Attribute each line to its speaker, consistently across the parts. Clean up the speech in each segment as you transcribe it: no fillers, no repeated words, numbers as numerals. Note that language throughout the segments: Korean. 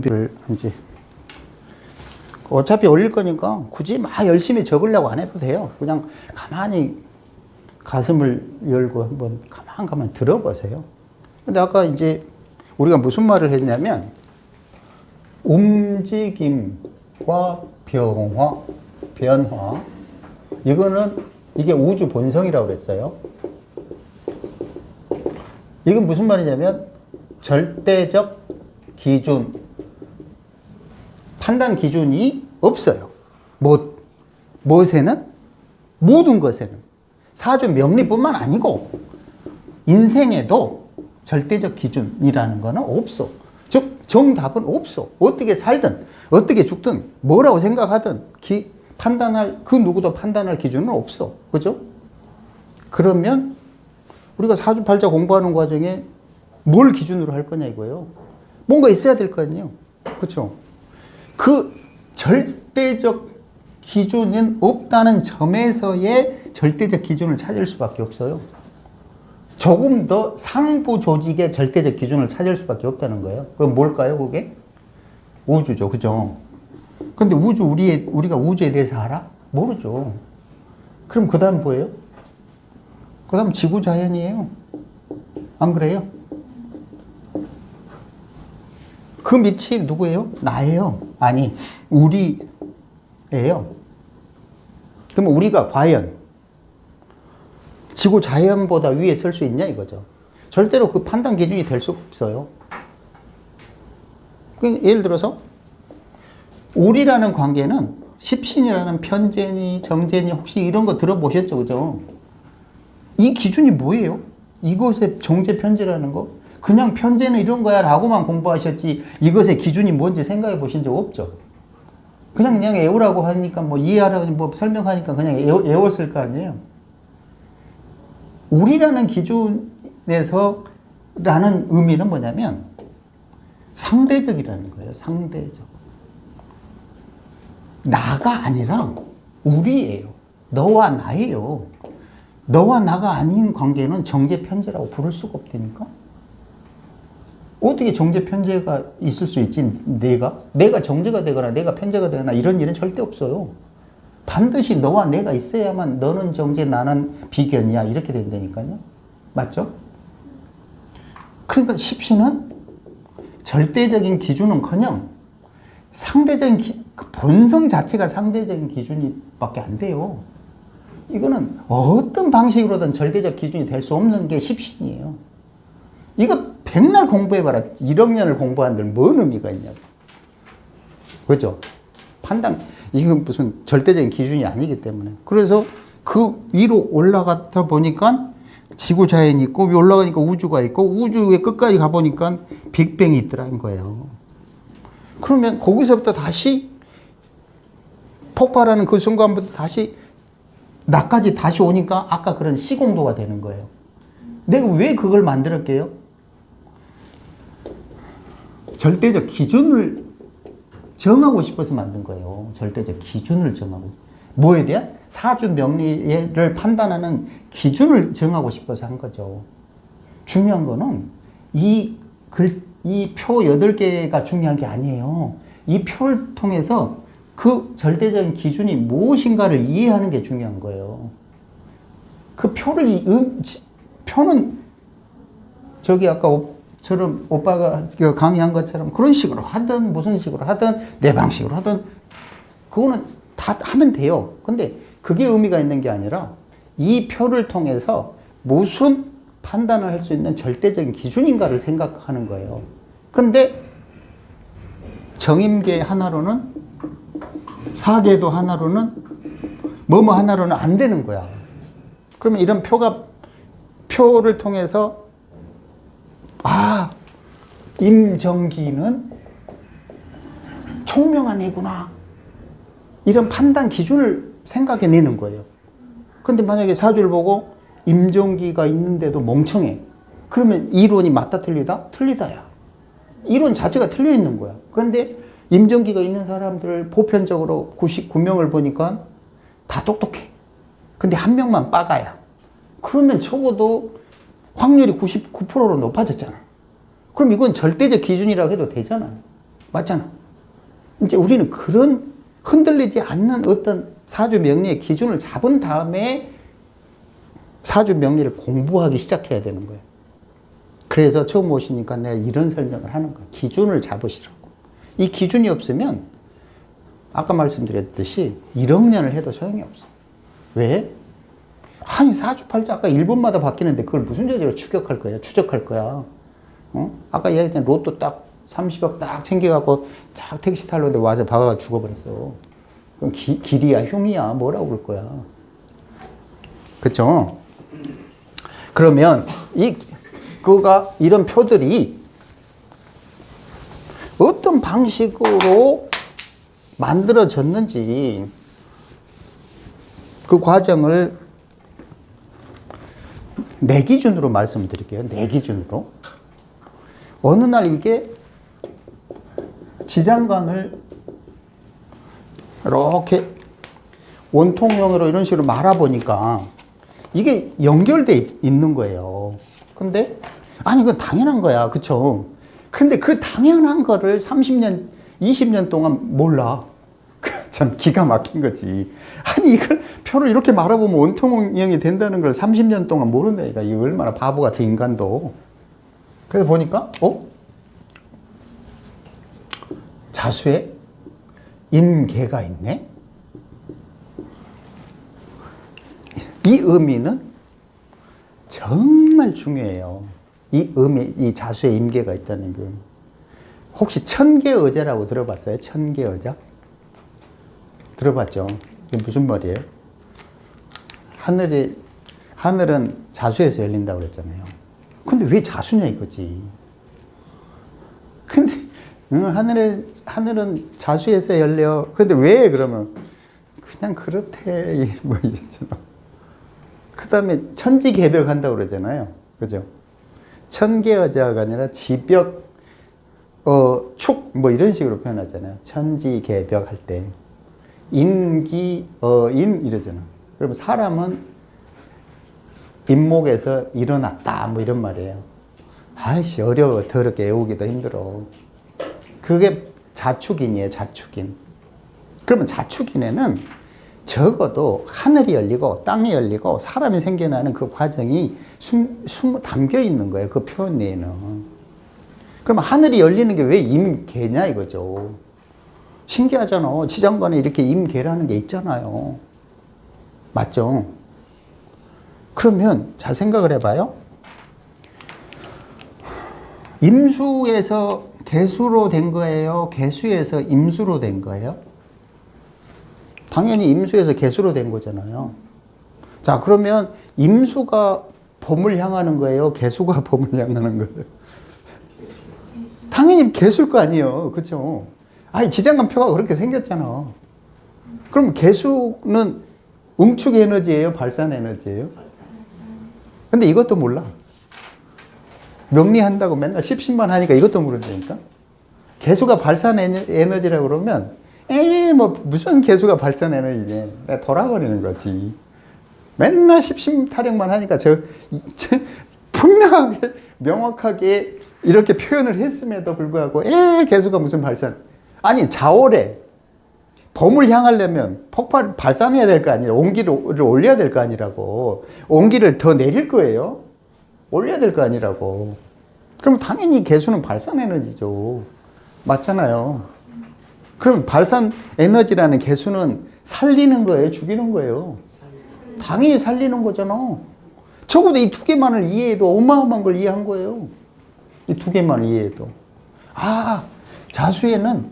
Speaker 1: 비를 이제 어차피 올릴 거니까 굳이 막 열심히 적으려고 안 해도 돼요. 그냥 가만히 가슴을 열고 한번 가만 들어보세요. 근데 아까 이제 우리가 무슨 말을 했냐면 움직임과 변화 이게 우주 본성이라고 그랬어요. 이건 무슨 말이냐면 절대적 기준, 판단 기준이 없어요. 무엇에는? 모든 것에는. 사주 명리뿐만 아니고 인생에도 절대적 기준이라는 거는 없어. 즉 정답은 없어. 어떻게 살든 어떻게 죽든 뭐라고 생각하든 그 누구도 판단할 기준은 없어. 그죠? 그러면 우리가 사주팔자 공부하는 과정에 뭘 기준으로 할 거냐 이거예요. 뭔가 있어야 될 거 아니에요. 그렇죠? 그 절대적 기준은 없다는 점에서의 절대적 기준을 찾을 수밖에 없어요. 조금 더 상부 조직의 절대적 기준을 찾을 수밖에 없다는 거예요. 그럼 뭘까요, 그게? 우주죠. 그죠? 근데 우리가 우주에 대해서 알아? 모르죠. 그럼 그 다음 뭐예요? 그 다음 지구자연이에요. 안 그래요? 그 밑이 누구예요? 나예요. 아니, 우리예요. 그럼 우리가 과연 지구 자연보다 위에 설 수 있냐 이거죠. 절대로 그 판단 기준이 될 수 없어요. 예를 들어서 우리라는 관계는 십신이라는 편제니 정제니 혹시 이런 거 들어보셨죠? 그죠? 이 기준이 뭐예요? 이것의 정제 편제라는 거? 그냥 편제는 이런 거야 라고만 공부하셨지 이것의 기준이 뭔지 생각해 보신 적 없죠? 그냥 외우라고 하니까 이해하라고 설명하니까 그냥 외웠을 거 아니에요? 우리라는 기준에서 라는 의미는 뭐냐면 상대적이라는 거예요. 상대적. 나가 아니라 우리예요. 너와 나예요. 너와 나가 아닌 관계는 정제편제라고 부를 수가 없다니까? 어떻게 정제편제가 있을 수 있지? 내가 정제가 되거나 내가 편제가 되거나 이런 일은 절대 없어요. 반드시 너와 내가 있어야만 너는 정제 나는 비견이야 이렇게 된다니까요. 맞죠? 그러니까 십신은 절대적인 기준은커녕 상대적인 그 본성 자체가 상대적인 기준이 밖에 안 돼요. 이거는 어떤 방식으로든 절대적 기준이 될 수 없는 게 십신이에요. 이거 백날 공부해봐라. 1억 년을 공부한들 뭔 의미가 있냐고. 그죠? 이건 무슨 절대적인 기준이 아니기 때문에. 그래서 그 위로 올라가다 보니까 지구 자연이 있고, 위 올라가니까 우주가 있고, 우주의 끝까지 가보니까 빅뱅이 있더라는 거예요. 그러면 거기서부터 다시 폭발하는 그 순간부터 다시 나까지 다시 오니까 아까 그런 시공도가 되는 거예요. 내가 왜 그걸 만들었게요? 절대적 기준을 정하고 싶어서 만든 거예요. 절대적 기준을 정하고. 뭐에 대한? 사주 명리를 판단하는 기준을 정하고 싶어서 한 거죠. 중요한 거는 이 표 8개가 중요한 게 아니에요. 이 표를 통해서 그 절대적인 기준이 무엇인가를 이해하는 게 중요한 거예요. 그 표는 저기 아까처럼 오빠가 강의한 것처럼 그런 식으로 하든 무슨 식으로 하든 내 방식으로 하든 그거는 다 하면 돼요. 근데 그게 의미가 있는 게 아니라 이 표를 통해서 무슨 판단을 할 수 있는 절대적인 기준인가를 생각하는 거예요. 그런데 정임계 하나로는 사계도 하나로는 뭐뭐 하나로는 안 되는 거야. 그러면 이런 표를 통해서 임정기는 총명한 애구나. 이런 판단 기준을 생각해내는 거예요. 그런데 만약에 사주를 보고 임정기가 있는데도 멍청해. 그러면 이론이 맞다 틀리다? 틀리다야. 이론 자체가 틀려 있는 거야. 그런데 임정기가 있는 사람들을 보편적으로 99명을 보니까 다 똑똑해. 근데 한 명만 빠가야. 그러면 적어도 확률이 99%로 높아졌잖아. 그럼 이건 절대적 기준이라고 해도 되잖아요. 맞잖아. 이제 우리는 그런 흔들리지 않는 어떤 사주 명리의 기준을 잡은 다음에 사주 명리를 공부하기 시작해야 되는 거예요. 그래서 처음 오시니까 내가 이런 설명을 하는 거예요. 기준을 잡으시라고. 이 기준이 없으면 아까 말씀드렸듯이 1억 년을 해도 소용이 없어. 왜? 아니 사주팔자가 1분마다 바뀌는데 그걸 무슨 재주로 추격할 거야? 추적할 거야? 어? 아까 얘기했던 로또 딱 30억 딱 챙겨갖고 쫙 택시 타려는데 와서 박아가 죽어버렸어. 그럼 길이야 흉이야 뭐라고 그럴 거야? 그쵸? 그러면 그가 이런 표들이 어떤 방식으로 만들어졌는지 그 과정을 내 기준으로 말씀드릴게요. 내 기준으로. 어느 날 이게 지장간을 이렇게 원통형으로 이런 식으로 말아보니까 이게 연결돼 있는 거예요. 근데 아니 이건 당연한 거야. 그쵸? 근데 그 당연한 거를 30년, 20년 동안 몰라. 참 기가 막힌 거지. 아니 이걸 표를 이렇게 말아보면 원통형이 된다는 걸 30년 동안 모른다니까. 이거 얼마나 바보 같은 인간도. 그래서 보니까 자수에 임계가 있네. 이 의미는 정말 중요해요. 이 의미, 이 자수에 임계가 있다는 게. 혹시 천계의자라고 들어봤어요? 천계의자? 들어봤죠? 이게 무슨 말이에요? 하늘은 자수에서 열린다고 그랬잖아요. 근데 왜 자수냐 이거지. 근데 하늘은 자수에서 열려. 근데 왜 그러면 그냥 그렇대 뭐 이랬잖아. 그 다음에 천지개벽한다고 그러잖아요. 그죠? 천계의자가 아니라 지벽 축 뭐 이런 식으로 표현하잖아요. 천지개벽할 때 인기 인 이러잖아. 그러면 사람은 인목에서 일어났다 뭐 이런 말이에요. 아이씨 어려워 더럽게 외우기도 힘들어. 그게 자축인이에요. 자축인. 그러면 자축인에는 적어도 하늘이 열리고 땅이 열리고 사람이 생겨나는 그 과정이 담겨 있는 거예요. 그 표현 내에는. 그러면 하늘이 열리는 게 왜 임계냐 이거죠. 신기하잖아. 지장간에 이렇게 임계라는 게 있잖아요. 맞죠? 그러면 잘 생각을 해봐요. 임수에서 개수로 된 거예요? 개수에서 임수로 된 거예요? 당연히 임수에서 개수로 된 거잖아요. 자, 그러면 임수가 봄을 향하는 거예요? 개수가 봄을 향하는 거예요? 당연히 개수일 거 아니에요. 그렇죠? 아니, 지장간표가 그렇게 생겼잖아. 그럼 개수는 응축 에너지예요? 발산 에너지예요? 근데 이것도 몰라. 명리한다고 맨날 십신만 하니까 이것도 모른다니까? 개수가 발산 에너지라고 그러면 에이 뭐 무슨 개수가 발산 에너지지. 내가 돌아버리는 거지. 맨날 십신 타령만 하니까 분명하게 명확하게 이렇게 표현을 했음에도 불구하고 개수가 무슨 발산. 아니 자월에 봄을 향하려면 발산해야 될 거 아니라 온기를 올려야 될 거 아니라고. 온기를 더 내릴 거예요. 올려야 될 거 아니라고. 그럼 당연히 개수는 발산 에너지죠. 맞잖아요. 그럼 발산 에너지라는 개수는 살리는 거예요? 죽이는 거예요? 당연히 살리는 거잖아. 적어도 이 두 개만을 이해해도 어마어마한 걸 이해한 거예요. 이 두 개만을 이해해도. 아, 자수에는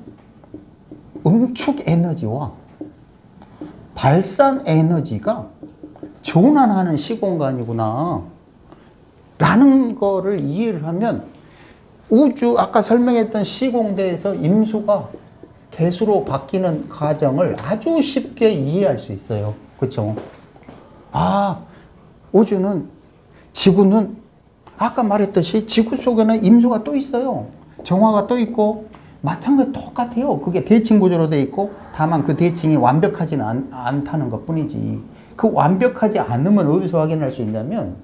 Speaker 1: 응축 에너지와 발산 에너지가 조난하는 시공간이구나 라는 거를 이해를 하면 우주 아까 설명했던 시공대에서 임수가 개수로 바뀌는 과정을 아주 쉽게 이해할 수 있어요. 그렇죠? 아, 우주는 지구는 아까 말했듯이 지구 속에는 임수가 또 있어요. 정화가 또 있고 마찬가지 똑같아요. 그게 대칭 구조로 돼 있고 다만 그 대칭이 완벽하지는 않다는 것 뿐이지. 그 완벽하지 않으면 어디서 확인할 수 있냐면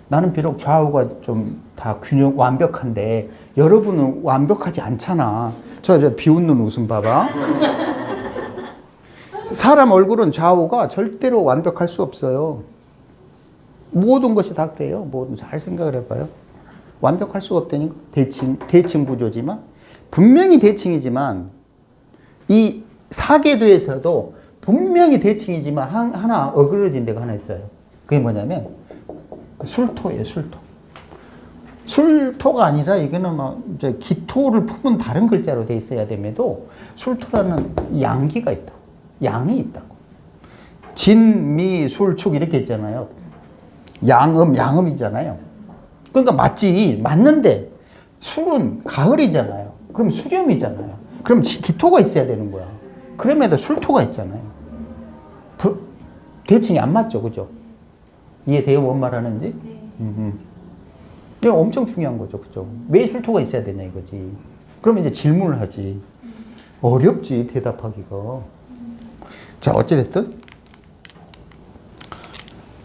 Speaker 1: 나는 비록 좌우가 좀 다 균형 완벽한데 여러분은 완벽하지 않잖아. 저 비웃는 웃음 봐봐. 사람 얼굴은 좌우가 절대로 완벽할 수 없어요. 모든 것이 다 그래요. 모든 잘 생각을 해봐요. 완벽할 수가 없다니까. 대칭 구조지만 분명히 대칭이지만 이 사계도에서도 분명히 대칭이지만 하나 어그러진 데가 하나 있어요. 그게 뭐냐면 술토예요. 술토. 술토가 아니라 이거는 막 이제 기토를 품은 다른 글자로 돼 있어야 됨에도 술토라는 양기가 있다. 양이 있다고. 진, 미, 술, 축 이렇게 있잖아요. 양음이잖아요. 그러니까 맞는데 술은 가을이잖아요. 그럼 수렴이잖아요. 그럼 기토가 있어야 되는 거야. 그럼에도 술토가 있잖아요. 대칭이 안 맞죠, 그죠? 이해돼요, 뭔 말하는지? 이게 엄청 중요한 거죠, 그죠? 왜 술토가 있어야 되냐 이거지. 그러면 이제 질문을 하지. 어렵지, 대답하기가. 자, 어찌됐든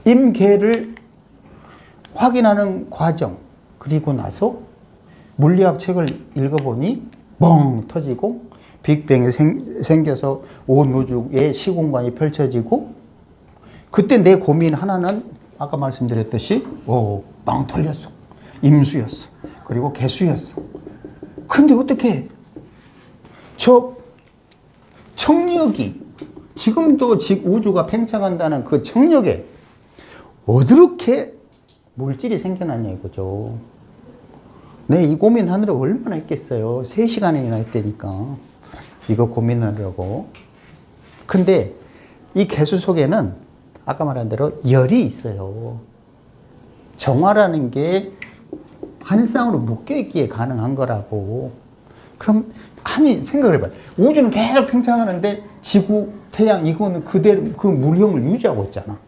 Speaker 1: 임계를 확인하는 과정, 그리고 나서 물리학 책을 읽어보니 멍 터지고 빅뱅이 생겨서 온 우주의 시공간이 펼쳐지고, 그때 내 고민 하나는 아까 말씀드렸듯이 빵 털렸어. 임수였어. 그리고 개수였어. 그런데 어떻게 저 청력이 지금도 우주가 팽창한다는 그 청력에 어떻게 물질이 생겨났냐 이거죠. 네, 이 고민하느라 얼마나 했겠어요. 3시간이나 했다니까. 이거 고민하려고. 근데 이 개수 속에는 아까 말한 대로 열이 있어요. 정화라는 게 한 쌍으로 묶여있기에 가능한 거라고. 그럼 아니 생각을 해봐요. 우주는 계속 팽창하는데 지구, 태양 이거는 그대로 그 물형을 유지하고 있잖아.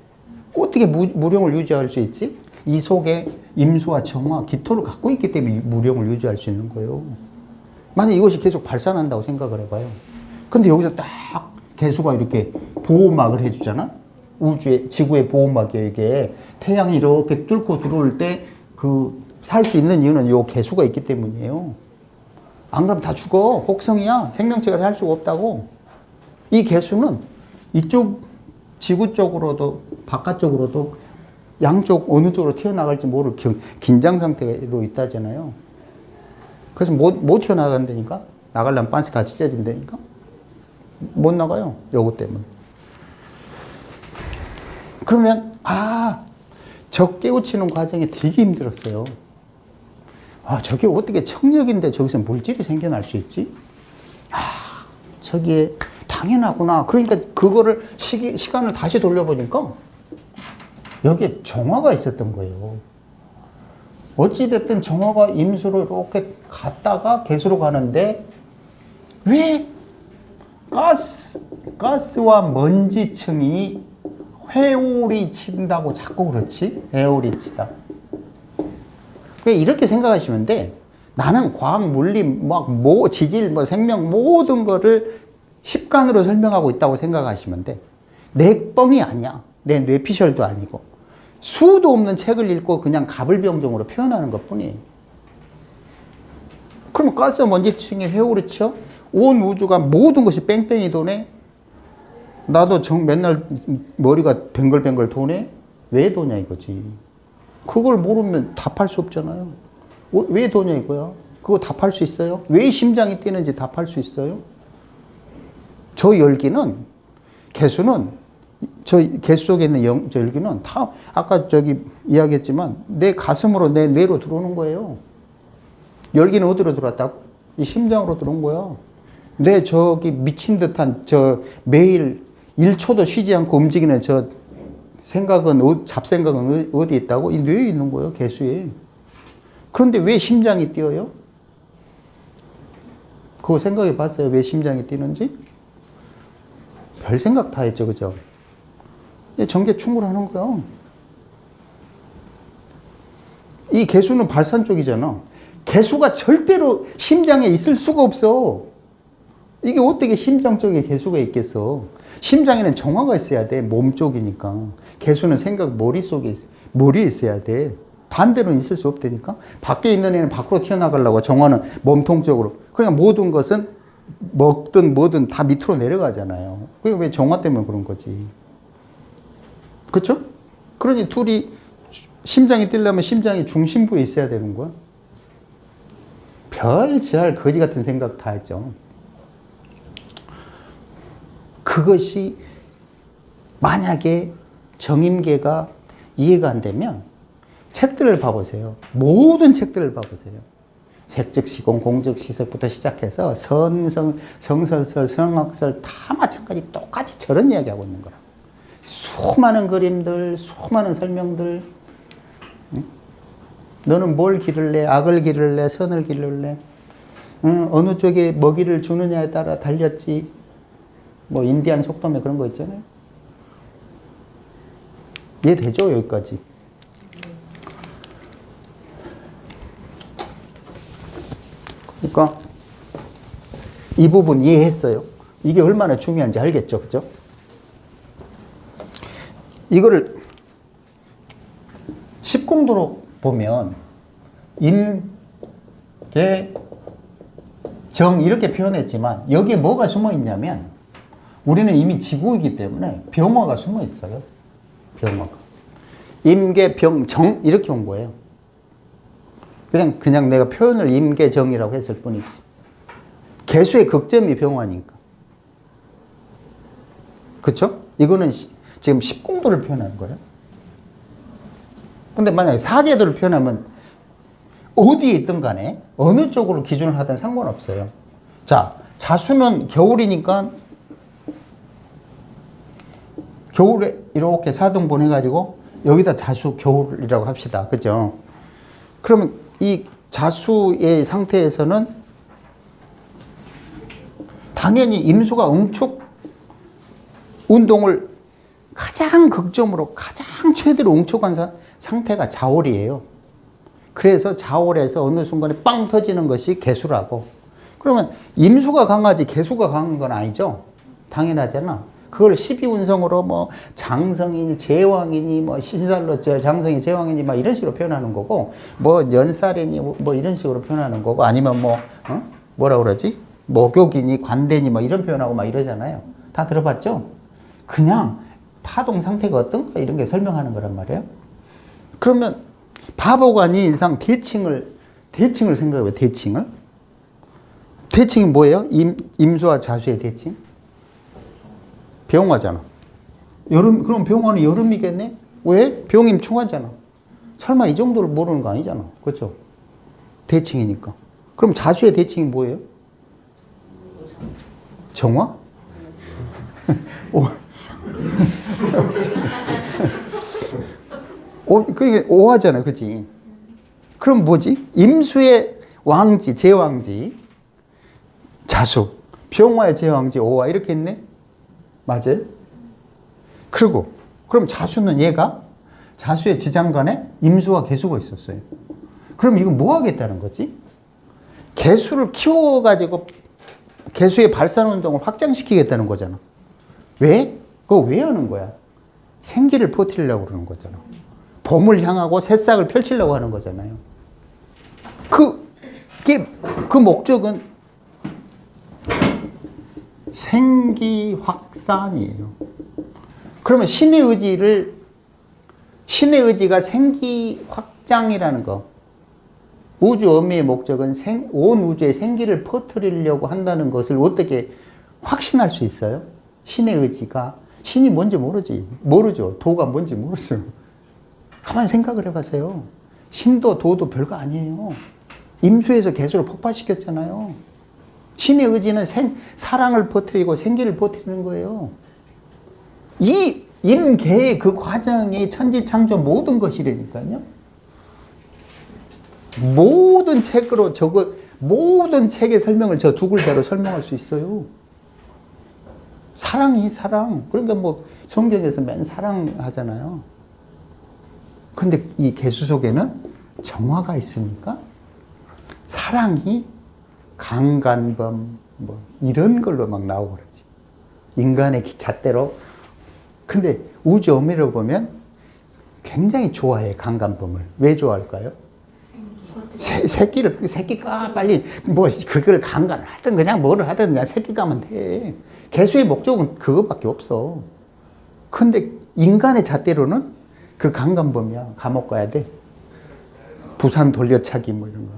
Speaker 1: 어떻게 물형을 유지할 수 있지? 이 속에 임수와 정화, 기토를 갖고 있기 때문에 물형을 유지할 수 있는 거예요. 만약 이것이 계속 발산한다고 생각을 해봐요. 근데 여기서 딱 개수가 이렇게 보호막을 해주잖아? 지구의 보호막이에요, 이게. 태양이 이렇게 뚫고 들어올 때 살 수 있는 이유는 이 개수가 있기 때문이에요. 안 그러면 다 죽어. 혹성이야. 생명체가 살 수가 없다고. 이 개수는 이쪽 지구 쪽으로도 바깥쪽으로도 양쪽 어느 쪽으로 튀어나갈지 모를 긴장 상태로 있다잖아요. 그래서 못 튀어나간다니까? 나가려면 빤스 다 찢어진다니까? 못 나가요. 요거 때문에. 그러면 저 깨우치는 과정이 되게 힘들었어요. 저게 어떻게 청력인데 저기서 물질이 생겨날 수 있지? 저게 당연하구나. 그러니까 그거를 시간을 다시 돌려보니까 여기에 정화가 있었던 거예요. 어찌됐든 정화가 임수로 이렇게 갔다가 개수로 가는데 왜 가스와 먼지층이 회오리 친다고 자꾸 그렇지? 회오리 치다. 이렇게 생각하시면 돼. 나는 과학, 물리, 지질, 생명 모든 거를 십간으로 설명하고 있다고 생각하시면 돼. 내 뻥이 아니야. 내 뇌피셜도 아니고. 수도 없는 책을 읽고 그냥 가불병정으로 표현하는 것 뿐이에요. 그러면 가스 먼지층이 회오리 쳐? 온 우주가 모든 것이 뺑뺑이 도네? 나도 맨날 머리가 뱅글뱅글 도네? 왜 도냐 이거지. 그걸 모르면 답할 수 없잖아요. 왜 도냐 이거야. 그거 답할 수 있어요? 왜 심장이 뛰는지 답할 수 있어요? 저 열기는, 개수는, 개수 속에 있는 저 열기는 다 아까 이야기했지만 내 가슴으로 내 뇌로 들어오는 거예요. 열기는 어디로 들어왔다고? 이 심장으로 들어온 거야. 내 미친 듯한 매일 1초도 쉬지 않고 움직이는 잡생각은 어디에 있다고? 이 뇌에 있는 거예요, 개수에. 그런데 왜 심장이 뛰어요? 그거 생각해 봤어요? 왜 심장이 뛰는지? 별 생각 다 했죠, 그죠? 전개 충분하는 거야. 이 개수는 발산 쪽이잖아. 개수가 절대로 심장에 있을 수가 없어. 이게 어떻게 심장 쪽에 개수가 있겠어? 심장에는 정화가 있어야 돼. 몸 쪽이니까. 개수는 머리에 있어야 돼. 반대로는 있을 수 없다니까. 밖에 있는 애는 밖으로 튀어나가려고, 정화는 몸통 쪽으로. 그러니까 모든 것은 먹든 뭐든 다 밑으로 내려가잖아요. 그게 왜 정화 때문에 그런 거지. 그쵸? 그러니 둘이 심장이 뛰려면 심장이 중심부에 있어야 되는 거야. 별 지랄 거지 같은 생각 다 했죠. 그것이 만약에 정임계가 이해가 안 되면 책들을 봐보세요. 모든 책들을 봐보세요. 색즉 시공, 공즉 시설부터 시작해서 성설설, 성악설 다 마찬가지 똑같이 저런 이야기하고 있는 거라. 수많은 그림들, 수많은 설명들. 응? 너는 뭘 기를래? 악을 기를래? 선을 기를래? 응? 어느 쪽에 먹이를 주느냐에 따라 달렸지. 뭐 인디안 속담에 그런 거 있잖아요. 이해되죠? 여기까지. 그러니까 이 부분 이해했어요. 이게 얼마나 중요한지 알겠죠? 그죠? 이거를 십공도로 보면 임, 계, 정 이렇게 표현했지만 여기에 뭐가 숨어 있냐면 우리는 이미 지구이기 때문에 병화가 숨어 있어요. 병화가. 임계, 병, 정 이렇게 온 거예요. 그냥 내가 표현을 임계정이라고 했을 뿐이지. 개수의 극점이 병화니까. 그쵸? 이거는 지금 십공도를 표현하는 거예요. 근데 만약에 사계도를 표현하면 어디에 있든 간에 어느 쪽으로 기준을 하든 상관없어요. 자, 자수는 겨울이니까 겨울에 이렇게 4등분 해가지고 여기다 자수 겨울이라고 합시다. 그죠? 그러면 이 자수의 상태에서는 당연히 임수가 응축 운동을 가장 극점으로 가장 최대로 응축한 상태가 자월이에요. 그래서 자월에서 어느 순간에 빵 터지는 것이 개수라고. 그러면 임수가 강하지 개수가 강한 건 아니죠. 당연하잖아. 그걸 12운성으로 뭐 장성이니 제왕이니 뭐 신살로 장성이 제왕이니 막 이런 식으로 표현하는 거고 뭐 연살이니 뭐 이런 식으로 표현하는 거고 아니면 뭐 뭐라 그러지? 목욕이니 관대니 뭐 이런 표현하고 막 이러잖아요. 다 들어봤죠? 그냥 파동 상태가 어떤가 이런 게 설명하는 거란 말이에요. 그러면 바보가 아닌 이상 대칭을 생각해봐요. 대칭이 뭐예요? 임수와 자수의 대칭? 병화잖아. 그럼 병화는 여름이겠네? 왜? 병임충화잖아. 설마 이 정도를 모르는 거 아니잖아. 그렇죠? 대칭이니까. 그럼 자수의 대칭이 뭐예요? 정화? 그게 오화잖아. 그치? 그럼 뭐지? 임수의 왕지, 제왕지, 자수, 병화의 제왕지, 오화 이렇게 했네? 맞아요? 그리고 그럼 자수는 얘가 자수의 지장간에 임수와 개수가 있었어요. 그럼 이거 뭐 하겠다는 거지? 개수를 키워가지고 개수의 발산 운동을 확장시키겠다는 거잖아. 왜? 그거 왜 하는 거야? 생기를 퍼뜨리려고 그러는 거잖아. 봄을 향하고 새싹을 펼치려고 하는 거잖아요. 그 목적은 생기 확산이에요. 그러면 신의 의지가 생기 확장이라는 거. 우주 어미의 목적은 온 우주에 생기를 퍼뜨리려고 한다는 것을 어떻게 확신할 수 있어요? 신의 의지가. 신이 뭔지 모르죠. 도가 뭔지 모르죠. 가만히 생각을 해보세요. 신도 도도 별거 아니에요. 임수에서 개수를 폭발시켰잖아요. 신의 의지는 사랑을 퍼뜨리고 생기를 퍼뜨리는 거예요. 이 임계의 그 과정이 천지창조 모든 것이라니까요. 모든 책의 설명을 저 두 글자로 설명할 수 있어요. 사랑. 그러니까 뭐 성경에서 맨 사랑하잖아요. 근데 이 개수 속에는 정화가 있으니까 사랑이 강간범 뭐 이런 걸로 막 나오고 그러지. 인간의 잣대로. 근데 우주 어미로 보면 굉장히 좋아해 강간범을. 왜 좋아할까요? 새끼가 빨리 뭐 그걸 강간을 하든 그냥 뭐를 하든 그냥 새끼 가면 돼. 개수의 목적은 그것밖에 없어. 근데 인간의 잣대로는 그 강간범이야. 감옥 가야 돼. 부산 돌려차기 뭐 이런 거.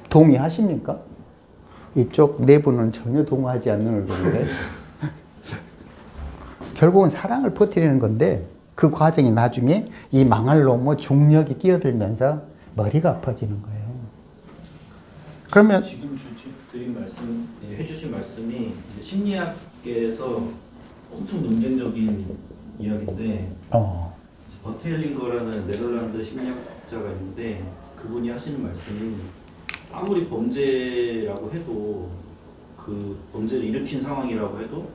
Speaker 1: 동의하십니까? 이쪽 내부는 전혀 동의하지 않는 얼굴인데. 결국은 사랑을 퍼뜨리는 건데 그 과정이 나중에 이 망할 놈의 중력이 끼어들면서 머리가 아파지는 거예요. 그러면
Speaker 2: 지금 드린 말씀, 해주신 말씀이 심리학계에서 엄청 논쟁적인 이야기인데 버텔링거라는 네덜란드 심리학자가 있는데 그분이 하시는 말씀이 아무리 범죄라고 해도 그 범죄를 일으킨 상황이라고 해도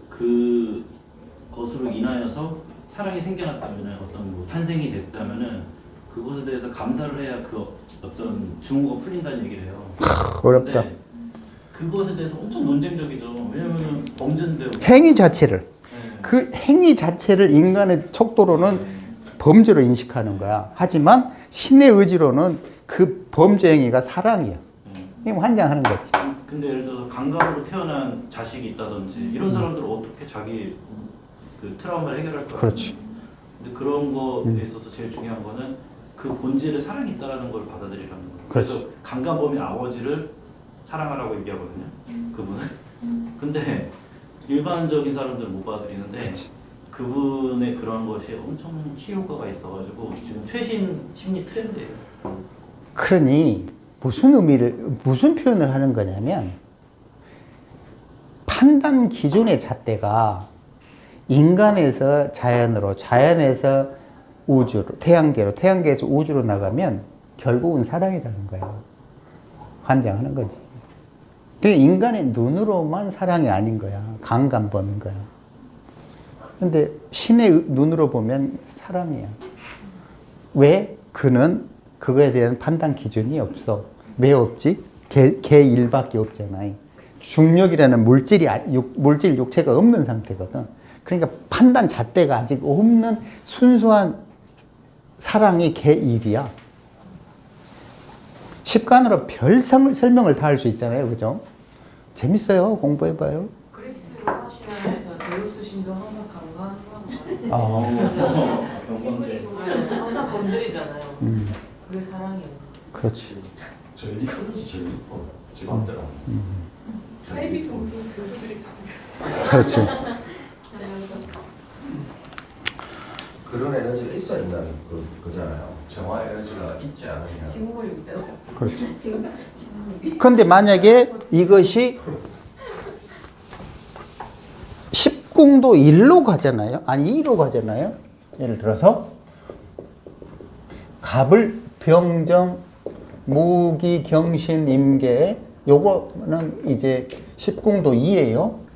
Speaker 2: 그것으로 인하여서 사랑이 생겨났다면은 어떤 뭐 탄생이 됐다면은 그것에 대해서 감사를 해야 그 어떤 증오가 풀린다는 얘기를 해요.
Speaker 1: 어렵다.
Speaker 2: 그것에 대해서 엄청 논쟁적이죠. 왜냐면은 범죄인데
Speaker 1: 행위 자체를
Speaker 2: 네.
Speaker 1: 그 행위 자체를 인간의 촉도로는 범죄로 인식하는 거야. 하지만 신의 의지로는 그 범죄 행위가 사랑이야. 이게 환장하는 거지.
Speaker 2: 근데 예를 들어서 강간으로 태어난 자식이 있다든지 이런 사람들은 어떻게 자기 그 트라우마를 해결할 거야?
Speaker 1: 그렇지.
Speaker 2: 근데 그런 거에 있어서 제일 중요한 거는 그 본질에 사랑이 있다라는 걸 받아들이라는 거예요. 그래서 강간범인 아버지를 사랑하라고 얘기하거든요. 그분은. 근데 일반적인 사람들은 못 받아들이는데
Speaker 1: 그렇지.
Speaker 2: 그분의 그런 것이 엄청 치효과가 있어가지고 지금 최신 심리 트렌드예요.
Speaker 1: 그러니 무슨 표현을 하는 거냐면 판단 기준의 잣대가 인간에서 자연으로, 자연에서 우주로, 태양계로, 태양계에서 우주로 나가면 결국은 사랑이라는 거야. 환장하는 거지. 그게 인간의 눈으로만 사랑이 아닌 거야. 강간범인 거야. 근데 신의 눈으로 보면 사랑이야. 왜? 그는 그거에 대한 판단 기준이 없어. 왜 없지? 걔 일밖에 없잖아. 중력이라는 물질 육체가 없는 상태거든. 그러니까 판단 잣대가 아직 없는 순수한 사랑이 걔 일이야. 십관으로 별 설명을 다 할 수 있잖아요. 그죠? 재밌어요. 공부해봐요.
Speaker 3: 그리스 로마 신화에서 제우스 신도 항상 강간하는 거예요. 항상 건드리잖아요. 그게 사랑이에요.
Speaker 1: 그렇지.
Speaker 4: 전리 끊어지 전리 제 마음대로.
Speaker 3: 사이비 교수들이 다
Speaker 1: 그렇지.
Speaker 4: 그런 에너지가 있어야 된다는 거잖아요. 정화 에너지가 있지 않으면.
Speaker 3: 직무를 이대로.
Speaker 1: 그렇지. 그런데 만약에 이것이 10궁도 1로 가잖아요. 아니 2로 가잖아요. 예를 들어서 갑을 병정 무기 경신 임계 요거는 이제 10궁도 2예요.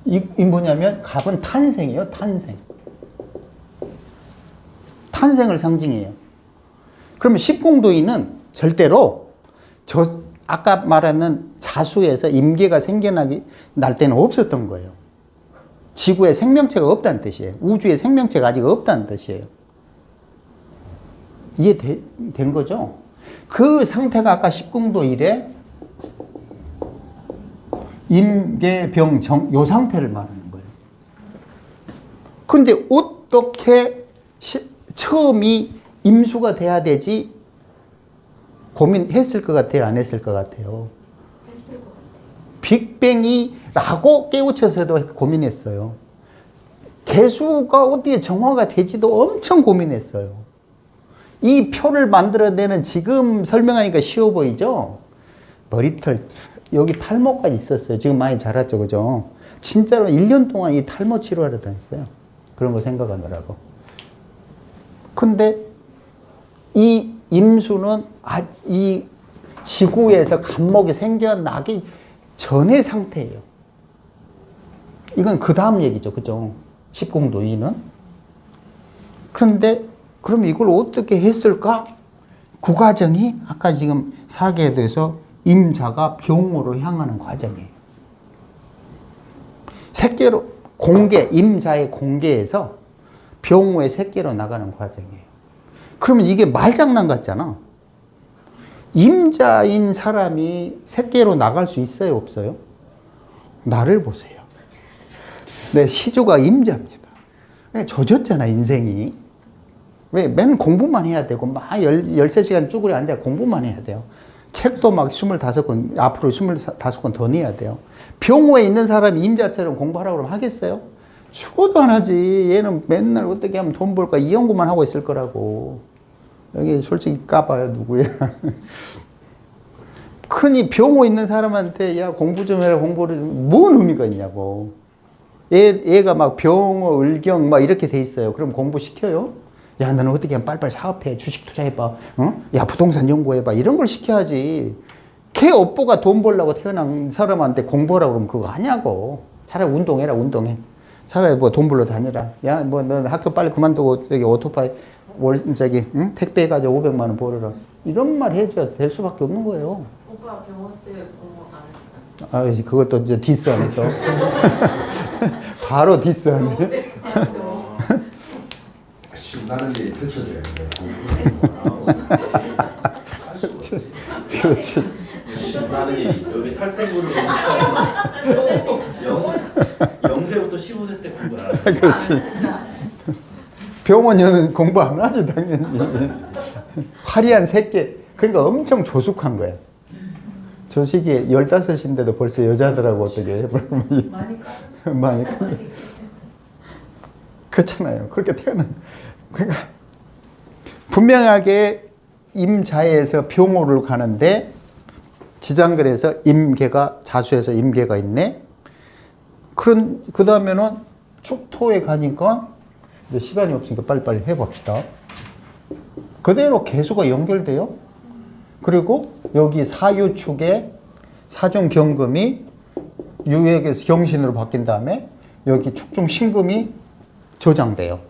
Speaker 1: 이 뭐냐면 갑은 탄생이에요. 탄생을 상징해요. 그러면 10궁도인은 절대로 아까 말하는 자수에서 임계가 생겨날 때는 없었던 거예요. 지구에 생명체가 없다는 뜻이에요. 우주에 생명체가 아직 없다는 뜻이에요. 이해된 거죠? 그 상태가 아까 10궁도 1에 임계병정 요 상태를 말하는 거예요. 근데 어떻게 처음이 임수가 돼야 되지 고민했을 것 같아요? 안 했을 것 같아요?
Speaker 3: 했을 것 같아요.
Speaker 1: 빅뱅이라고 깨우쳐서도 고민했어요. 개수가 어디에 정화가 되지도 엄청 고민했어요. 이 표를 만들어내는 지금 설명하니까 쉬워 보이죠? 머리털 여기 탈모까지 있었어요. 지금 많이 자랐죠, 그죠? 진짜로 1년 동안 이 탈모 치료하러 다녔어요. 그런 거 생각하느라고. 근데 이 임수는 이 지구에서 간목이 생겨나기 전의 상태예요. 이건 그 다음 얘기죠, 그죠? 10궁도 2는. 그런데 그럼 이걸 어떻게 했을까? 그 과정이 아까 지금 사계에 대해서 임자가 병으로 향하는 과정이에요. 새끼로 임자의 공계에서 병호의 새끼로 나가는 과정이에요. 그러면 이게 말장난 같잖아. 임자인 사람이 새끼로 나갈 수 있어요, 없어요? 나를 보세요. 내 시조가 임자입니다. 조졌잖아, 인생이. 왜? 맨 공부만 해야 되고, 막 13시간 쭈그려 앉아 공부만 해야 돼요. 책도 막 25권, 앞으로 25권 더 내야 돼요. 병호에 있는 사람이 임자처럼 공부하라고 그러면 하겠어요? 죽어도 안 하지. 얘는 맨날 어떻게 하면 돈 벌까 이 연구만 하고 있을 거라고. 여기 솔직히 까봐요, 누구야. 그러니 병호 있는 사람한테 야 공부 좀 해라, 공부를 뭔 의미가 있냐고. 얘가 막 병호, 을경 막 이렇게 돼 있어요. 그럼 공부 시켜요? 야 너는 어떻게 하면 빨리빨리 사업해, 주식 투자해봐, 어? 야 부동산 연구해봐, 이런 걸 시켜야지. 걔 업보가 돈 벌려고 태어난 사람한테 공부하라고 그러면 그거 하냐고. 차라리 운동해라, 운동해. 차라리 뭐 돈 벌러 다니라. 야 뭐 넌 학교 빨리 그만두고 여기 오토바이 응? 택배 해가지고 500만 원 벌어라. 이런 말 해줘야 될 수밖에 없는 거예요.
Speaker 3: 오빠 병원 때 공부 안 했어요?
Speaker 1: 아, 그것도 이제 디스하네 또. 바로 디스하네.
Speaker 4: 신나는 일이 펼쳐져야 돼.
Speaker 1: 그렇지.
Speaker 2: 신나는 일이 여기 살생부를 영세부터 15세 때 공부 안 했어요.
Speaker 1: 그렇지. 병원녀는 공부 안 하지 당연히. 화려한 새끼. 그러니까 엄청 조숙한 거야. 저 시기에 15인데도 벌써 여자들하고 어떻게 해.
Speaker 3: 많이 까졌어요.
Speaker 1: 많이 그렇잖아요. 그렇게 태어난. 그러니까 분명하게 임자에서 병호를 가는데 지장근에서 임계가 자수해서 임계가 있네. 그 다음에는 축토에 가니까 이제 시간이 없으니까 빨리빨리 해봅시다. 그대로 개수가 연결돼요. 그리고 여기 사유축에 사중경금이 유액에서 경신으로 바뀐 다음에 여기 축중신금이 저장돼요.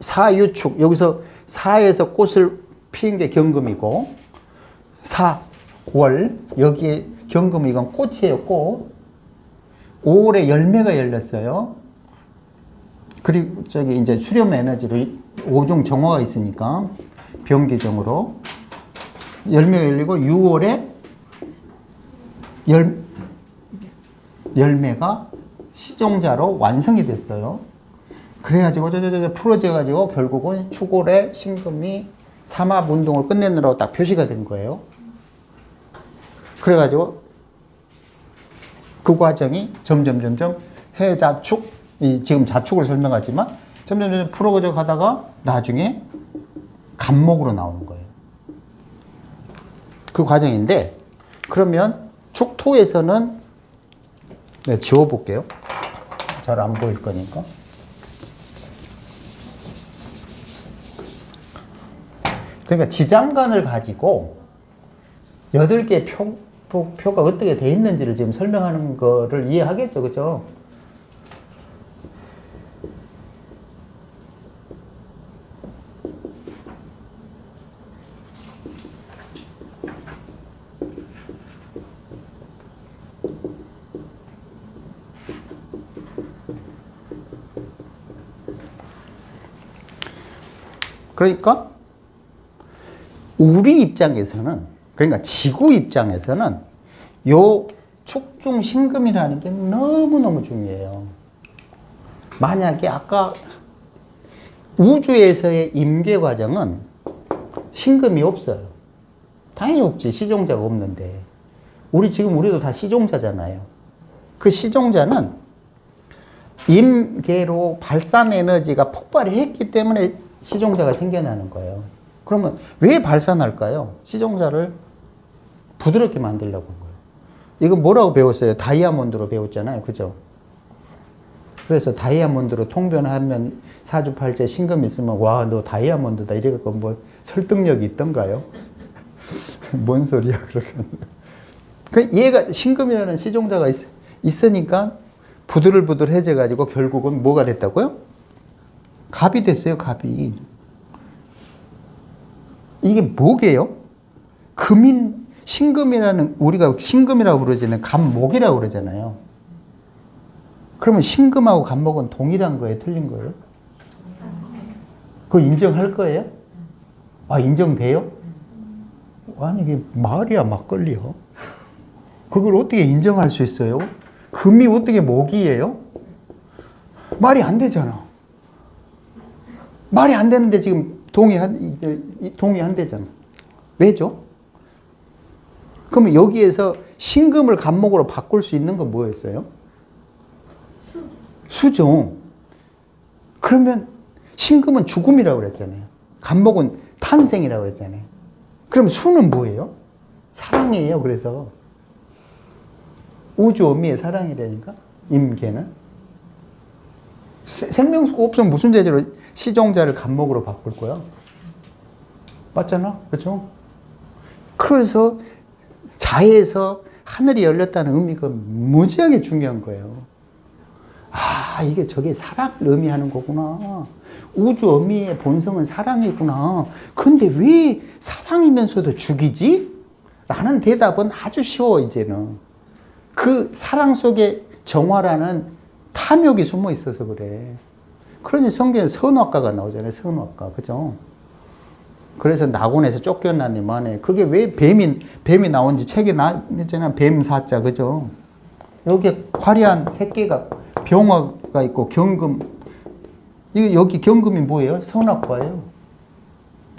Speaker 1: 사유축, 여기서 사에서 꽃을 피운 게 경금이고, 사월, 여기에 경금이 이건 꽃이에요, 꽃. 5월에 열매가 열렸어요. 그리고 저기 이제 수렴 에너지로 오중 정화가 있으니까 병기정으로 열매가 열리고 6월에 열매가 시종자로 완성이 됐어요. 그래가지고 풀어져가지고 결국은 축월에 신금이 삼합 운동을 끝내느라고 딱 표시가 된 거예요. 그래가지고 그 과정이 점점 해자축, 지금 자축을 설명하지만 점점 풀어져 가다가 나중에 간목으로 나오는 거예요. 그 과정인데, 그러면 축토에서는 네, 지워볼게요. 잘 안 보일 거니까. 그러니까 지장간을 가지고 8개의 표가 어떻게 돼 있는지를 지금 설명하는 거를 이해하겠죠, 그죠? 그러니까 우리 입장에서는, 그러니까 지구 입장에서는 요 축중신금이라는 게 너무너무 중요해요. 만약에 아까 우주에서의 임계 과정은 신금이 없어요. 당연히 없지. 시종자가 없는데. 우리도 다 시종자잖아요. 그 시종자는 임계로 발산 에너지가 폭발했기 때문에 시종자가 생겨나는 거예요. 그러면 왜 발산할까요? 시종자를 부드럽게 만들려고 한 거예요. 이거 뭐라고 배웠어요? 다이아몬드로 배웠잖아요. 그죠? 그래서 다이아몬드로 통변하면 사주팔자 신금 있으면 와, 너 다이아몬드다. 이래갖고 뭐 설득력이 있던가요? 뭔 소리야, 그러면. 그 얘가 신금이라는 시종자가 있으니까 부들부들해져가지고 결국은 뭐가 됐다고요? 갑이 됐어요, 갑이. 이게 뭐게요? 신금이라는, 우리가 신금이라고 부르지는 갑목이라고 그러잖아요. 그러면 신금하고 갑목은 동일한 거예요? 틀린 거예요? 그거 인정할 거예요? 아, 인정돼요? 아니, 이게 말이야, 막걸리요. 그걸 어떻게 인정할 수 있어요? 금이 어떻게 목이에요? 말이 안 되잖아. 말이 안 되는데 지금 동의한대잖아. 왜죠? 그러면 여기에서 신금을 간목으로 바꿀 수 있는 건 뭐였어요? 수죠. 그러면 신금은 죽음이라고 그랬잖아요. 간목은 탄생이라고 그랬잖아요. 그럼 수는 뭐예요? 사랑이에요. 그래서 우주 어미의 사랑이라니까 임계는. 생명수가 없으면 무슨 재질로 시종자를 간목으로 바꿀 거야? 맞잖아? 그렇죠? 그래서 자에서 하늘이 열렸다는 의미가 무지하게 중요한 거예요. 아, 이게 저게 사랑을 의미하는 거구나. 우주 어미의 본성은 사랑이구나. 그런데 왜 사랑이면서도 죽이지? 라는 대답은 아주 쉬워, 이제는. 그 사랑 속에 정화라는 탐욕이 숨어 있어서 그래. 그러니 성경에 선악과가 나오잖아요. 선악과. 그죠? 그래서 낙원에서 쫓겨나니 만에 그게 왜 뱀이 나온지 책에 나왔잖아요. 뱀사자. 그죠? 여기에 화려한 새끼가 병화가 있고 경금. 여기 경금이 뭐예요? 선악과예요.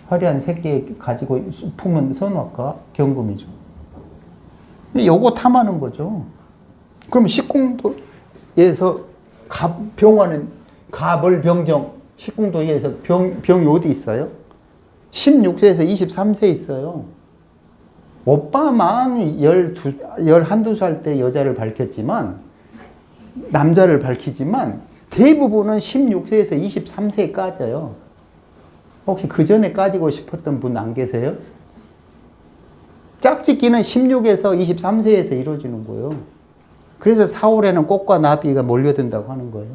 Speaker 1: 화려한 새끼 가지고 품은 선악과 경금이죠. 요거 탐하는 거죠. 그럼 식궁도에서 병화는 가벌병정, 식궁도에서 병이 어디 있어요? 16세에서 23세 있어요. 오빠만 12살 때 여자를 밝혔지만, 남자를 밝히지만, 대부분은 16세에서 23세에 까져요. 혹시 그 전에 까지고 싶었던 분 안 계세요? 짝짓기는 16에서 23세에서 이루어지는 거예요. 그래서 4월에는 꽃과 나비가 몰려든다고 하는 거예요.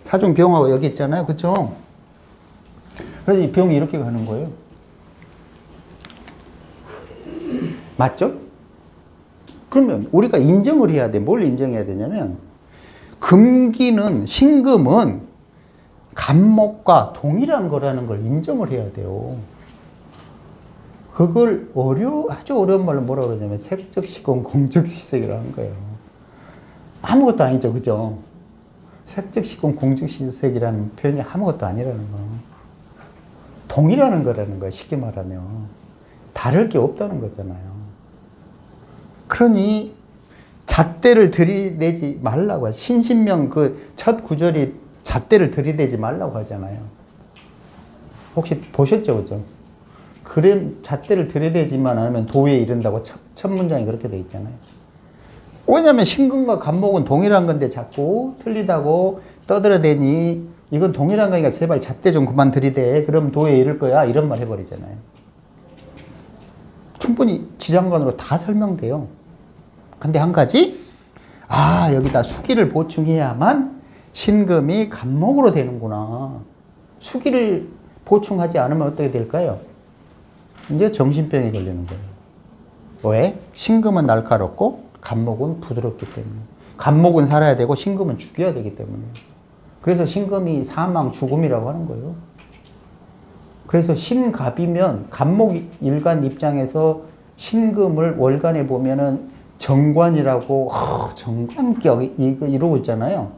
Speaker 1: 사중 병화가 여기 있잖아요. 그렇죠? 그래서 이 병이 이렇게 가는 거예요. 맞죠? 그러면 우리가 인정을 해야 돼. 뭘 인정해야 되냐면 금기는 신금은 간목과 동일한 거라는 걸 인정을 해야 돼요. 그걸 아주 어려운 말로 뭐라 그러냐면 색적시공 공적시색이라는 거예요. 아무것도 아니죠. 그죠? 색적시공 공적시색이라는 표현이 아무것도 아니라는 거. 동일하는 거라는 거예요. 쉽게 말하면. 다를 게 없다는 거잖아요. 그러니 잣대를 들이대지 말라고 하죠. 신신명 그 첫 구절이 잣대를 들이대지 말라고 하잖아요. 혹시 보셨죠? 그죠? 그래, 잣대를 들이대지만 않으면 도에 이른다고 첫 문장이 그렇게 돼 있잖아요. 왜냐면 신금과 간목은 동일한 건데 자꾸 틀리다고 떠들어대니 이건 동일한 거니까 제발 잣대 좀 그만 들이대. 그럼 도에 이를 거야. 이런 말 해버리잖아요. 충분히 지장관으로 다 설명돼요. 근데 한 가지, 여기다 수기를 보충해야만 신금이 간목으로 되는구나. 수기를 보충하지 않으면 어떻게 될까요? 이제 정신병이 걸리는 거예요. 왜? 신금은 날카롭고 간목은 부드럽기 때문에. 간목은 살아야 되고 신금은 죽여야 되기 때문에. 그래서 신금이 사망, 죽음이라고 하는 거예요. 그래서 신갑이면 간목 일간 입장에서 신금을 월간에 보면은 정관이라고 정관격 이러고 있잖아요.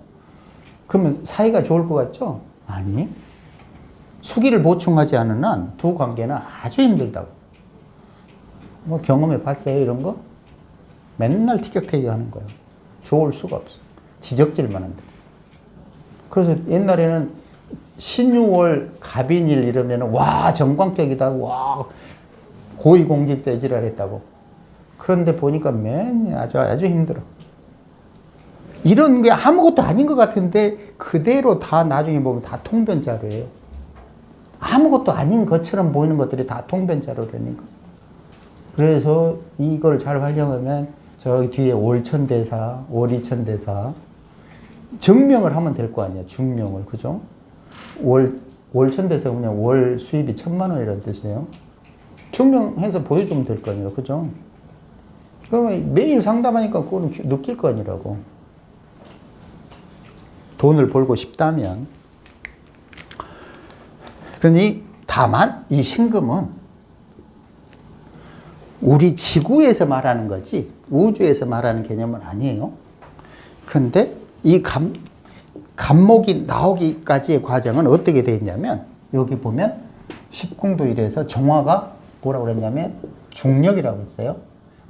Speaker 1: 그러면 사이가 좋을 것 같죠? 아니. 수기를 보충하지 않은 한 두 관계는 아주 힘들다고. 뭐 경험해 봤어요, 이런 거? 맨날 티격태격 하는 거예요. 좋을 수가 없어. 지적질만 한다. 그래서 옛날에는 신유월 갑인일 이러면 정관격이다. 와, 고위공직자 지랄했다고. 그런데 보니까 아주 힘들어. 이런 게 아무것도 아닌 것 같은데 그대로 다 나중에 보면 다 통변자료예요. 아무것도 아닌 것처럼 보이는 것들이 다 통변자료라니까. 그래서 이걸 잘 활용하면 저기 뒤에 월천대사, 월이천대사 증명을 하면 될 거 아니에요. 중명을. 그죠? 월천대사가 그냥 월 수입이 1,000만 원이라는 뜻이에요. 증명해서 보여주면 될 거 아니에요. 그죠? 그러면 매일 상담하니까 그거는 느낄 거 아니라고. 돈을 벌고 싶다면. 그러니 다만 이 신금은 우리 지구에서 말하는 거지 우주에서 말하는 개념은 아니에요. 그런데 이 간목이 나오기까지의 과정은 어떻게 되어 있냐면 여기 보면 십궁도 일에서 정화가 뭐라고 그랬냐면 중력이라고 했어요.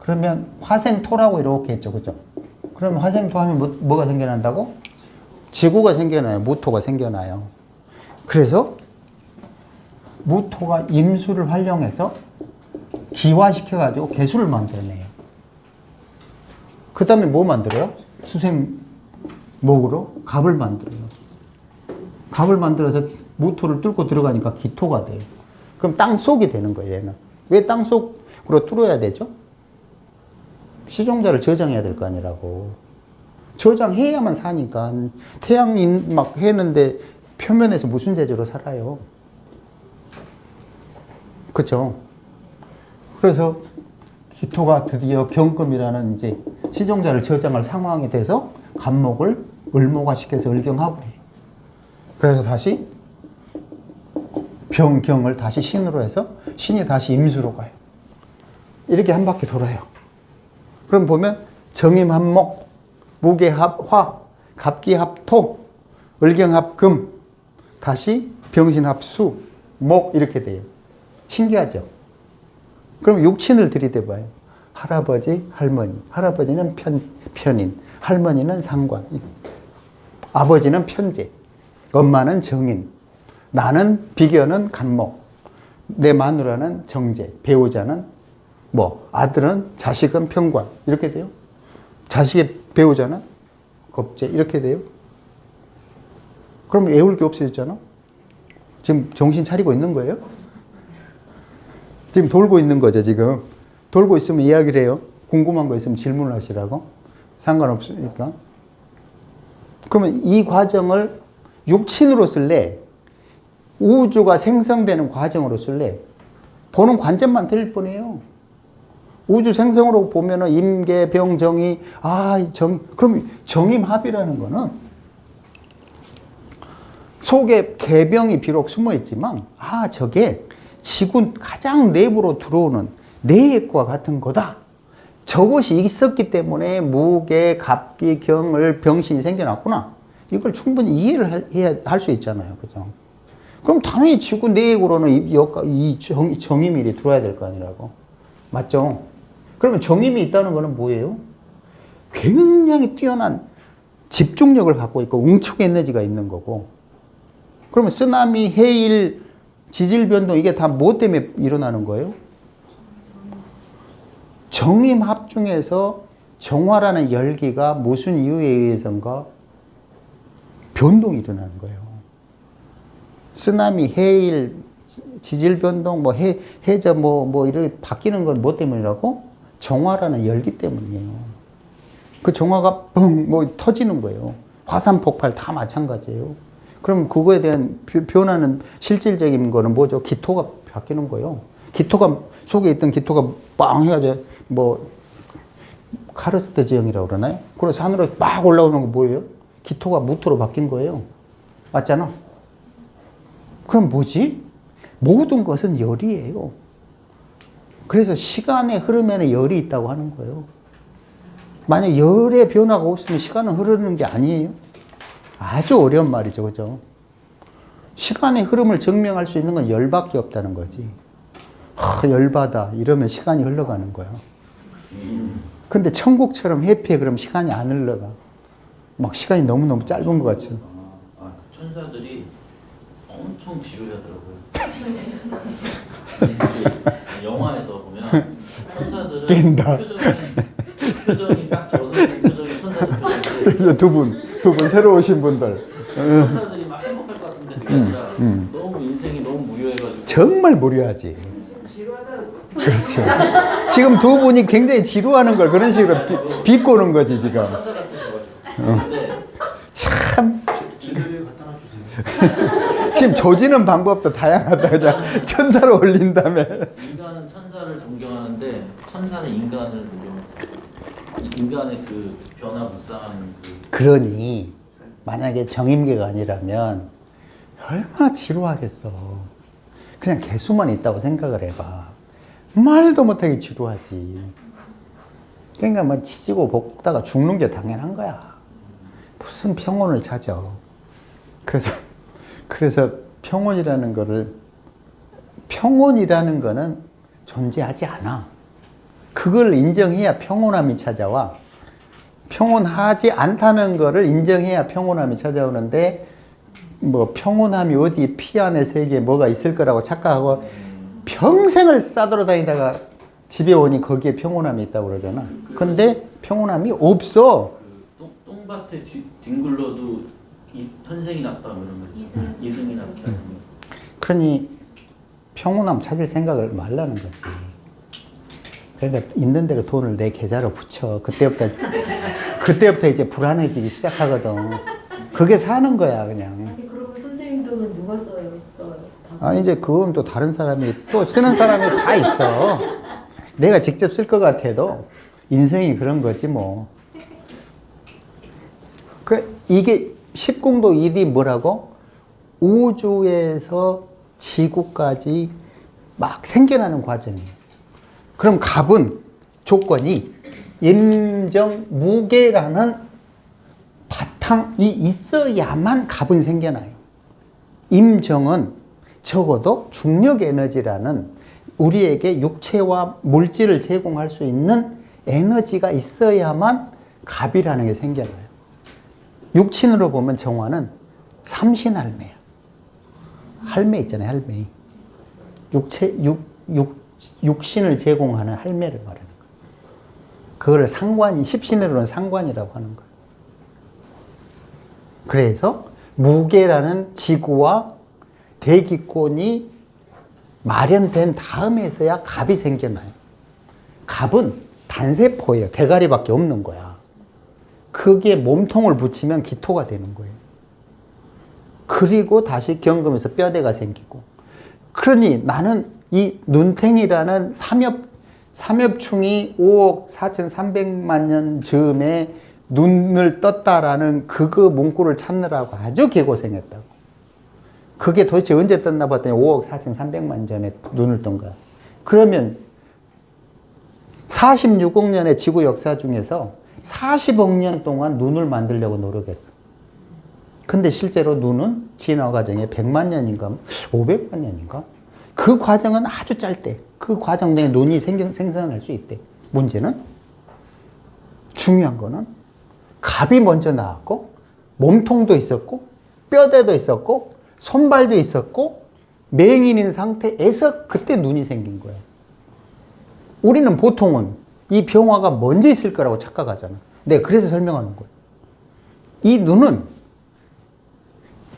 Speaker 1: 그러면 화생토라고 이렇게 했죠. 그죠? 그러면 화생토 하면 뭐가 생겨난다고? 지구가 생겨나요. 무토가 생겨나요. 그래서 무토가 임수를 활용해서 기화시켜가지고 개수를 만들어내요. 그 다음에 뭐 만들어요? 수생목으로 갑을 만들어요. 갑을 만들어서 무토를 뚫고 들어가니까 기토가 돼요. 그럼 땅속이 되는 거예요, 얘는. 왜 땅속으로 뚫어야 되죠? 시종자를 저장해야 될 거 아니라고. 저장해야만 사니까. 태양이 막 했는데 표면에서 무슨 재주로 살아요? 그쵸? 그래서 기토가 드디어 경금이라는 이제 시종자를 저장할 상황이 돼서 간목을 을목화시켜서 을경합을 해요. 그래서 다시 병경을 다시 신으로 해서 신이 다시 임수로 가요. 이렇게 한 바퀴 돌아요. 그럼 보면 정임합목, 무게합화, 갑기합토, 을경합금, 다시 병신합수, 목 이렇게 돼요. 신기하죠? 그럼 육친을 들이대봐요. 할아버지, 할머니. 할아버지는 편인, 할머니는 상관, 아버지는 편제, 엄마는 정인, 나는 비견은 간목, 내 마누라는 정제, 배우자는 뭐 아들은 자식은 평관 이렇게 돼요. 자식의 배우자는 겁제 이렇게 돼요. 그럼 애울 게 없어졌잖아. 지금 정신 차리고 있는 거예요? 지금 돌고 있는 거죠. 지금 돌고 있으면 이야기를 해요. 궁금한 거 있으면 질문을 하시라고. 상관없으니까. 그러면 이 과정을 육친으로 쓸래? 우주가 생성되는 과정으로 쓸래? 보는 관점만 틀릴 뿐이에요. 우주 생성으로 보면은 임계, 병, 정이, 그럼 정임합이라는 거는 속에 개병이 비록 숨어 있지만, 저게 지구 가장 내부로 들어오는 내액과 같은 거다. 저것이 있었기 때문에 무게, 갑기, 경을, 병신이 생겨났구나. 이걸 충분히 이해를 할 수 있잖아요. 그죠? 그럼 당연히 지구 내액으로는 이 정임일이 들어와야 될 거 아니라고. 맞죠? 그러면 정임이 있다는 거는 뭐예요? 굉장히 뛰어난 집중력을 갖고 있고 응축 에너지가 있는 거고. 그러면 쓰나미, 해일, 지질 변동 이게 다 뭐 때문에 일어나는 거예요? 정임합 중에서 정화라는 열기가 무슨 이유에 의해서인가 변동이 일어나는 거예요. 쓰나미, 해일, 지질 변동, 해저 이렇게 바뀌는 건 뭐 때문이라고? 정화라는 열기 때문이에요. 그 정화가 터지는 거예요. 화산 폭발 다 마찬가지예요. 그럼 그거에 대한 변화는 실질적인 거는 뭐죠? 기토가 바뀌는 거예요. 기토가 속에 있던 기토가 빵 해가지고 카르스트 지형이라고 그러나요? 그래서 산으로 막 올라오는 거 뭐예요? 기토가 무토로 바뀐 거예요. 맞잖아. 그럼 뭐지? 모든 것은 열이에요. 그래서 시간의 흐름에는 열이 있다고 하는 거예요. 만약 열의 변화가 없으면 시간은 흐르는 게 아니에요. 아주 어려운 말이죠. 그죠? 시간의 흐름을 증명할 수 있는 건 열밖에 없다는 거지. 열받아. 이러면 시간이 흘러가는 거야. 근데 천국처럼 해피해. 그러면 시간이 안 흘러가. 막 시간이 너무너무 짧은 것 같죠.
Speaker 2: 천사들이 엄청 지루하더라고요. 영화에서 보면 천사들은
Speaker 1: 깬다.
Speaker 2: 표정이 딱 저 표정이 천사들 표정인데
Speaker 1: 두 분 새로 오신 분들.
Speaker 2: 천사들이 막 행복할 것 같은데 그게 아니라 너무 인생이 너무 무료해가지고
Speaker 1: 정말 무료하지.
Speaker 3: 지루하다는 거.
Speaker 1: 그렇죠. 지금 두 분이 굉장히 지루하는 걸 그런 식으로 비꼬는 거지, 지금.
Speaker 2: 천사 같으셔가지고 근데
Speaker 1: 참.
Speaker 2: 진료를 갖다 놔주세요.
Speaker 1: 지금 조지는 방법도 다양하다. 그냥 천사로 올린 다음에.
Speaker 2: 인간은 천사를 동경하는데 천사는 인간을 동경. 인간의 그 변화무쌍한
Speaker 1: 그러니 만약에 정임계가 아니라면 얼마나 지루하겠어. 그냥 개수만 있다고 생각을 해봐. 말도 못하게 지루하지. 그러니까 뭐 치지고 볶다가 죽는 게 당연한 거야. 무슨 평온을 찾아. 그래서 평온이라는 거는 존재하지 않아. 그걸 인정해야 평온함이 찾아와. 평온하지 않다는 거를 인정해야 평온함이 찾아오는데, 뭐 평온함이 어디 피 안의 세계에 뭐가 있을 거라고 착각하고 평생을 싸돌아다니다가 집에 오니 거기에 평온함이 있다고 그러잖아. 근데 평온함이 없어.
Speaker 2: 그 똥밭에 뒹굴러도 현생이 낫다 뭐 이런 거 이승이 낫다.
Speaker 1: 그러니 평온함 찾을 생각을 말라는 거지. 그러니까 있는 대로 돈을 내 계좌로 붙여. 그때부터 이제 불안해지기 시작하거든. 그게 사는 거야, 그냥.
Speaker 3: 아니 그러면 선생님 돈은 누가 써요?
Speaker 1: 이제 그건 또 다른 사람이 또 쓰는 사람이 다 있어. 내가 직접 쓸 것 같아도 인생이 그런 거지 뭐. 이게 10궁도 1이 뭐라고? 우주에서 지구까지 막 생겨나는 과정이에요. 그럼 갑은 조건이 임정 무게라는 바탕이 있어야만 갑은 생겨나요. 임정은 적어도 중력 에너지라는 우리에게 육체와 물질을 제공할 수 있는 에너지가 있어야만 갑이라는 게 생겨나요. 육친으로 보면 정화는 삼신할매야. 할매 있잖아요, 할매. 육신을 제공하는 할매를 말하는 거예요. 그거를 십신으로는 상관이라고 하는 거예요. 그래서 무게라는 지구와 대기권이 마련된 다음에서야 갑이 생겨나요. 갑은 단세포예요. 대가리밖에 없는 거야. 그게 몸통을 붙이면 기토가 되는 거예요. 그리고 다시 경금에서 뼈대가 생기고. 그러니 나는 이 눈탱이라는 삼엽충이 5억 4,300만 년 즈음에 눈을 떴다라는 그거 문구를 찾느라고 아주 개고생했다고. 그게 도대체 언제 떴나 봤더니 5억 4,300만 전에 눈을 뜬 거야. 그러면 46억 년의 지구 역사 중에서 40억 년 동안 눈을 만들려고 노력했어. 근데 실제로 눈은 진화 과정에 100만 년인가 500만 년인가 그 과정은 아주 짧대. 그 과정 내에 눈이 생성할 수 있대. 문제는 중요한 거는 갑이 먼저 나왔고 몸통도 있었고 뼈대도 있었고 손발도 있었고 맹인인 상태에서 그때 눈이 생긴 거예요. 우리는 보통은 이 병화가 먼저 있을 거라고 착각하잖아. 내가 그래서 설명하는 거예요. 이 눈은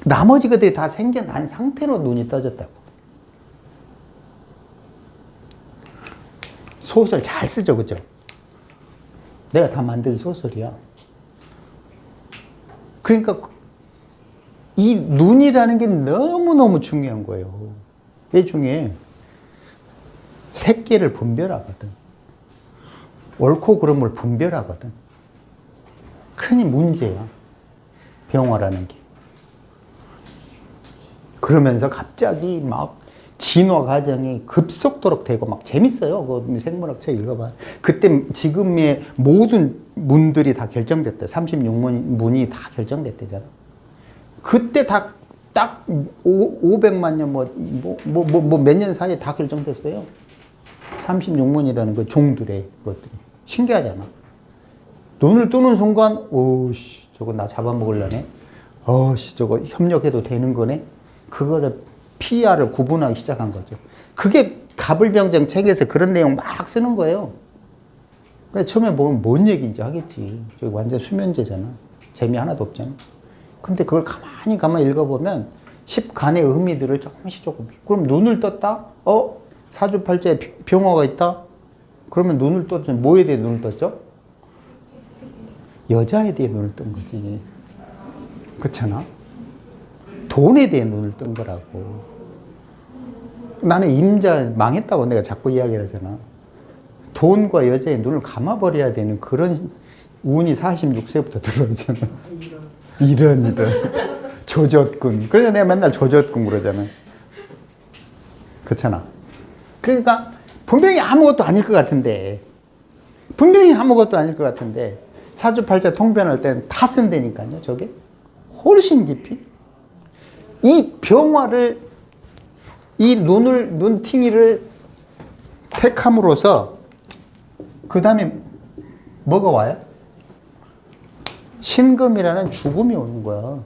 Speaker 1: 나머지 것들이 다 생겨난 상태로 눈이 떠졌다고. 소설 잘 쓰죠, 그죠? 내가 다 만든 소설이야. 그러니까 이 눈이라는 게 너무너무 중요한 거예요. 왜 중요해? 색계를 분별하거든. 옳고 그름을 분별하거든. 그러니 문제야. 병화라는 게. 그러면서 갑자기 막 진화 과정이 급속도로 되고 막 재밌어요. 그 생물학 책 읽어봐. 그때 지금의 모든 문들이 다 결정됐대. 36문이 다 결정됐대잖아. 그때 딱 500만 년 몇 년 사이에 다 결정됐어요. 36문이라는 그 종들의 것들이. 신기하잖아. 눈을 뜨는 순간, 오씨, 저거 나 잡아먹으려네. 저거 협력해도 되는 거네. 그거를 PR을 구분하기 시작한 거죠. 그게 가불병정 책에서 그런 내용 막 쓰는 거예요. 처음에 보면 뭔 얘기인지 하겠지. 저기 완전 수면제잖아. 재미 하나도 없잖아. 근데 그걸 가만히 읽어보면 10간의 의미들을 조금씩. 그럼 눈을 떴다? 사주팔자에 병화가 있다? 그러면 눈을 떴죠. 뭐에 대해 눈을 떴죠? 여자에 대해 눈을 뜬 거지. 그렇잖아? 돈에 대해 눈을 뜬 거라고. 나는 임자 망했다고 내가 자꾸 이야기를 하잖아. 돈과 여자의 눈을 감아버려야 되는 그런 운이 46세부터 들어오잖아. 이런. 조졌군. 그래서 내가 맨날 조졌군 그러잖아. 그렇잖아. 그러니까 분명히 아무것도 아닐 것 같은데 사주팔자 통변할 때는 다 쓴다니까요. 저게 훨씬 깊이 이 병화를 이 눈팅이를 택함으로써 그 다음에 뭐가 와요? 신금이라는 죽음이 오는 거야.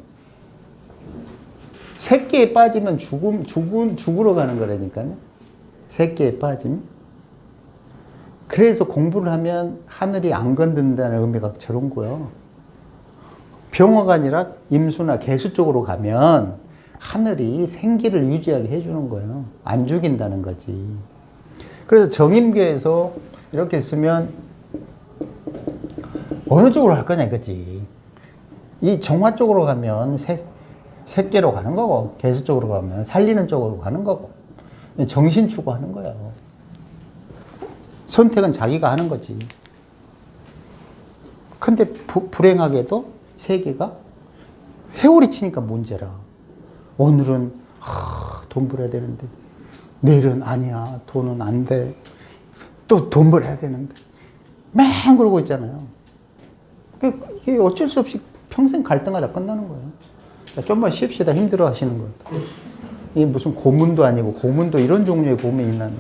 Speaker 1: 새끼에 빠지면 죽으러 가는 거라니까요. 새끼에 빠지면. 그래서 공부를 하면 하늘이 안 건든다는 의미가 저런 거예요. 병화가 아니라 임수나 개수 쪽으로 가면 하늘이 생기를 유지하게 해주는 거예요. 안 죽인다는 거지. 그래서 정임계에서 이렇게 쓰면 어느 쪽으로 할 거냐 이거지. 이 정화 쪽으로 가면 새끼로 가는 거고, 개수 쪽으로 가면 살리는 쪽으로 가는 거고, 정신 추구하는 거예요. 선택은 자기가 하는 거지. 근데 불행하게도 세계가 회오리 치니까 문제라. 오늘은 돈 벌어야 되는데, 내일은 아니야, 돈은 안 돼. 또 돈 벌어야 되는데. 맹 그러고 있잖아요. 이게 어쩔 수 없이 평생 갈등하다 끝나는 거예요. 좀만 쉽시다 힘들어 하시는 거예요. 이게 무슨 고문도 아니고, 고문도 이런 종류의 고문이 있나는.